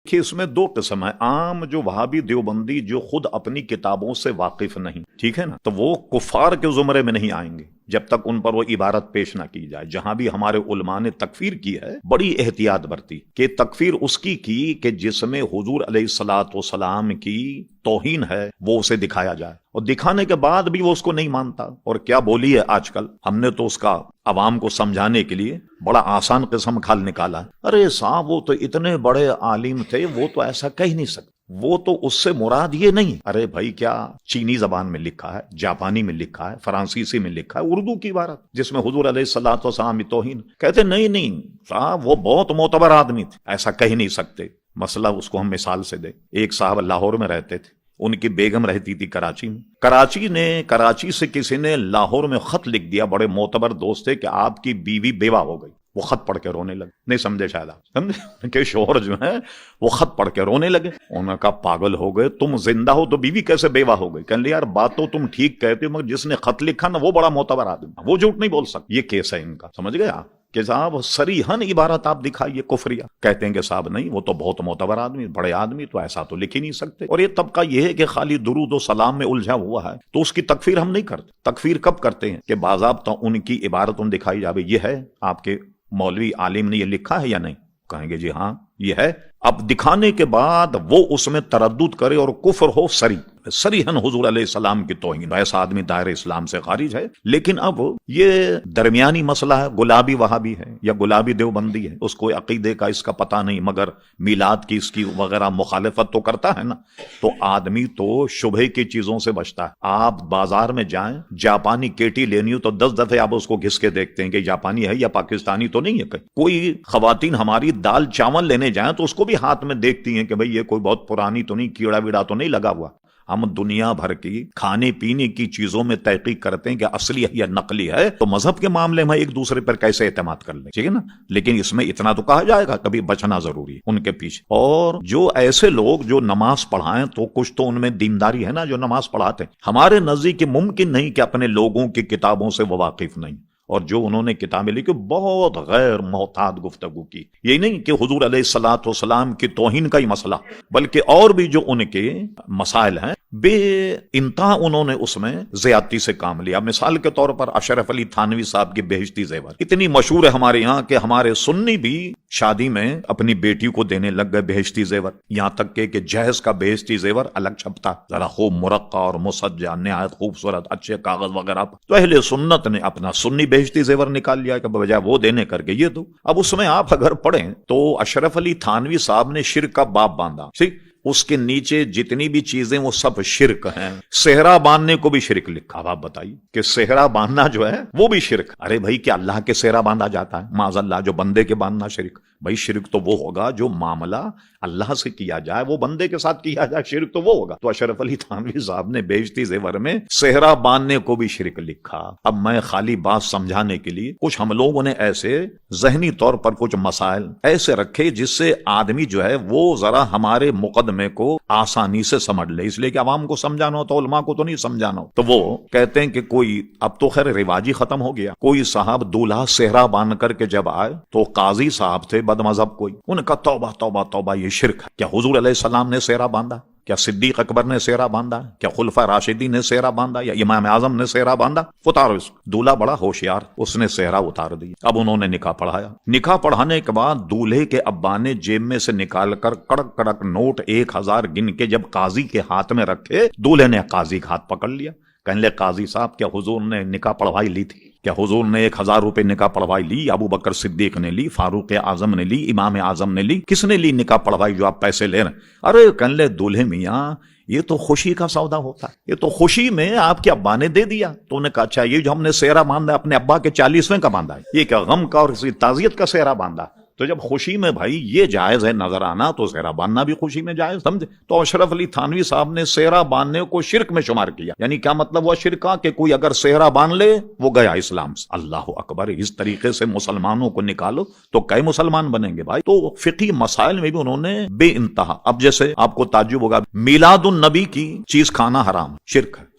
کہ اس میں دو قسم ہے. عام جو وہابی دیوبندی جو خود اپنی کتابوں سے واقف نہیں، ٹھیک ہے نا، تو وہ کفار کے زمرے میں نہیں آئیں گے جب تک ان پر وہ عبارت پیش نہ کی جائے. جہاں بھی ہمارے علماء نے تکفیر کی ہے بڑی احتیاط برتی کہ تکفیر اس کی کہ جس میں حضور علیہ الصلوۃ والسلام کی توہین ہے وہ اسے دکھایا جائے، اور دکھانے کے بعد بھی وہ اس کو نہیں مانتا. اور کیا بولی ہے آج کل، ہم نے تو اس کا عوام کو سمجھانے کے لیے بڑا آسان قسم کھال نکالا. ارے صاحب وہ تو اتنے بڑے عالم تھے، وہ تو ایسا کہہ نہیں سکتے، وہ تو اس سے مراد یہ نہیں. ارے بھائی کیا چینی زبان میں لکھا ہے، جاپانی میں لکھا ہے، فرانسیسی میں لکھا ہے، اردو کی عبارت جس میں حضور علیہ الصلوۃ والسلام کی توہین. کہتے نہیں صاحب وہ بہت معتبر آدمی تھے، ایسا کہہ نہیں سکتے. مسئلہ اس کو ہم مثال سے دیں. ایک صاحب لاہور میں رہتے تھے، ان کی بیگم رہتی تھی کراچی میں. کراچی سے کسی نے لاہور میں خط لکھ دیا، بڑے معتبر دوست تھے، کہ آپ کی بیوی بیوہ ہو گئی. وہ خط پڑھ کے رونے لگے. نہیں سمجھے شاید آپ، سمجھے ان کے شوہر جو ہیں وہ خط پڑھ کے رونے لگے. انہوں نے کہا پاگل ہو گئے، تم زندہ ہو تو بیوی کیسے بیوہ ہو گئی؟ کہنے لگے یار بات تو تم ٹھیک کہتے ہو، مگر جس نے خط لکھا نا وہ بڑا معتبر آدمی، وہ جھوٹ نہیں بول سکتا. یہ کیس ہے ان کا، سمجھ گئے آپ کہ صاحب صریحاً عبارت آپ دکھائیے کفریہ. کہتے ہیں کہ صاحب نہیں وہ تو بہت معتبر آدمی، بڑے آدمی، تو ایسا تو لکھ ہی نہیں سکتے. اور یہ طبقہ یہ ہے کہ خالی درود و سلام میں الجھا ہوا ہے، تو اس کی تکفیر ہم نہیں کرتے. تکفیر کب کرتے ہیں کہ باضابطہ ان کی عبارت ان دکھائی جاوے، یہ ہے آپ کے مولوی عالم نے یہ لکھا ہے یا نہیں؟ کہیں گے جی ہاں یہ ہے. اب دکھانے کے بعد وہ اس میں تردد کرے اور کفر ہو صریحاً حضور علیہ السلام کی توہین، ایسا آدمی دائرہ اسلام سے خارج ہے. لیکن اب یہ درمیانی مسئلہ ہے، گلابی وہابی ہے یا گلابی دیوبندی ہے، اس کو عقیدے کا اس کا پتہ نہیں، مگر میلاد کی اس کی وغیرہ مخالفت تو کرتا ہے نا. تو آدمی تو شبہ کی چیزوں سے بچتا ہے. آپ بازار میں جائیں، جاپانی کیٹی لینی ہو تو 10 دفعے آپ اس کو گھس کے دیکھتے ہیں کہ جاپانی ہے یا پاکستانی تو نہیں ہے. کوئی خواتین ہماری دال چاول لینے جائیں تو اس کو بھی ہاتھ میں دیکھتی ہیں کہ بھئی یہ کوئی بہت پرانی تو نہیں، کیڑا ویڑا تو نہیں لگا ہوا. ہم دنیا بھر کی کھانے پینے کی چیزوں میں تحقیق کرتے ہیں کہ اصلی ہے یا نقلی ہے، تو مذہب کے معاملے میں ایک دوسرے پر کیسے اعتماد کر لیں، ٹھیک ہے نا. لیکن اس میں اتنا تو کہا جائے گا کبھی بچنا ضروری ہے ان کے پیچھے. اور جو ایسے لوگ جو نماز پڑھائیں تو کچھ تو ان میں دینداری ہے نا، جو نماز پڑھاتے ہیں. ہمارے نزدیک ممکن نہیں کہ اپنے لوگوں کی کتابوں سے وہ واقف نہیں، اور جو انہوں نے کتابیں لکھی بہت غیر محتاط گفتگو کی. یہی نہیں کہ حضور علیہ الصلوۃ والسلام کی توہین کا ہی مسئلہ، بلکہ اور بھی جو ان کے مسائل ہیں بے انتہا انہوں نے اس میں زیادتی سے کام لیا. مثال کے طور پر اشرف علی تھانوی صاحب کی بہشتی زیور اتنی مشہور ہے ہمارے یہاں کہ ہمارے سنی بھی شادی میں اپنی بیٹی کو دینے لگ گئے بہشتی زیور. یہاں تک کہ جہیز کا بہشتی زیور الگ چھپتا، ذرا خوب مرقع اور مسجع، نہایت خوبصورت اچھے کاغذ وغیرہ. تو اہل سنت نے اپنا سنی بہشتی زیور نکال لیا کہ بجائے وہ دینے کر کے یہ دو. اب اس میں آپ اگر پڑھیں تو اشرف علی تھانوی صاحب نے شرک کا باب باندھا. ٹھیک، اس کے نیچے جتنی بھی چیزیں وہ سب شرک ہیں. صحرا باندھنے کو بھی شرک لکھا. اب آپ بتائیے کہ صحرا باندھنا جو ہے وہ بھی شرک. ارے بھائی کیا اللہ کے صحرا باندھا جاتا ہے؟ معاذ اللہ، جو بندے کے باندھنا شرک. بھائی شرک تو وہ ہوگا جو معاملہ اللہ سے کیا جائے وہ بندے کے ساتھ کیا جائے، شرک تو وہ ہوگا. تو اشرف علی تھانوی صاحب نے بہشتی زیور میں صحرا باندھنے کو بھی شرک لکھا. اب میں خالی بات سمجھانے کے لیے کچھ ہم لوگوں نے ایسے ذہنی طور پر کچھ مسائل ایسے رکھے جس سے آدمی جو ہے وہ ذرا ہمارے مقدمے کو آسانی سے سمجھ لے. اس لیے کہ عوام کو سمجھانا ہو تو علماء کو تو نہیں سمجھانا ہو. تو وہ کہتے ہیں کہ کوئی، اب تو خیر رواج ہی ختم ہو گیا، کوئی صاحب دولہا صحرا باندھ کر کے جب آئے تو قاضی صاحب تھے بد مذہب کوئی، انہوں نے کہا توبہ توبہ توبہ یہ شرک ہے. کیا حضور علیہ السلام نے صحرا باندھا؟ کیا صدیق اکبر نے صحرا باندھا؟ کیا خلفاء راشدین نے صحرا باندھا؟ یا امام اعظم نے صحرا باندھا؟ اتارو اس. دولہا بڑا ہوشیار، اس نے صحرا اتار دی. اب انہوں نے نکاح پڑھایا. نکاح پڑھانے کے بعد دولہے کے ابا نے جیب میں سے نکال کر کڑک کڑک نوٹ 1000 گن کے جب قاضی کے ہاتھ میں رکھے، دولہے نے قاضی کا ہاتھ پکڑ لیا. کہنے لے قاضی صاحب کیا حضور نے نکاح پڑھوائی لی تھی؟ کیا حضور نے 1000 روپے نکاح پڑھوائی لی؟ ابو بکر صدیق نے لی، فاروق اعظم نے لی، امام اعظم نے لی، کس نے لی نکاح پڑھوائی جو آپ پیسے لے رہے ہیں؟ ارے کہنے لے دولہے میاں یہ تو خوشی کا سودا ہوتا ہے، یہ تو خوشی میں آپ کے ابا نے دے دیا. تو نے کہا اچھا یہ جو ہم نے صحرا باندھا اپنے ابا کے 40ویں کا باندھا ہے، یہ کیا غم کا اور کسی تعزیت کا صحرا باندھا؟ تو جب خوشی میں بھائی یہ جائز ہے نظر آنا تو صحرا باندھنا بھی خوشی میں جائز، سمجھے؟ تو اشرف علی تھانوی صاحب نے صحرا باندھنے کو شرک میں شمار کیا. یعنی کیا مطلب ہوا شرک کا؟ کہ کوئی اگر صحرا باندھ لے وہ گیا اسلام سے. اللہ اکبر. اس طریقے سے مسلمانوں کو نکالو تو کئی مسلمان بنیں گے بھائی. تو فقہی مسائل میں بھی انہوں نے بے انتہا. اب جیسے آپ کو تعجب ہوگا، میلاد النبی کی چیز کھانا حرام، شرک ہے.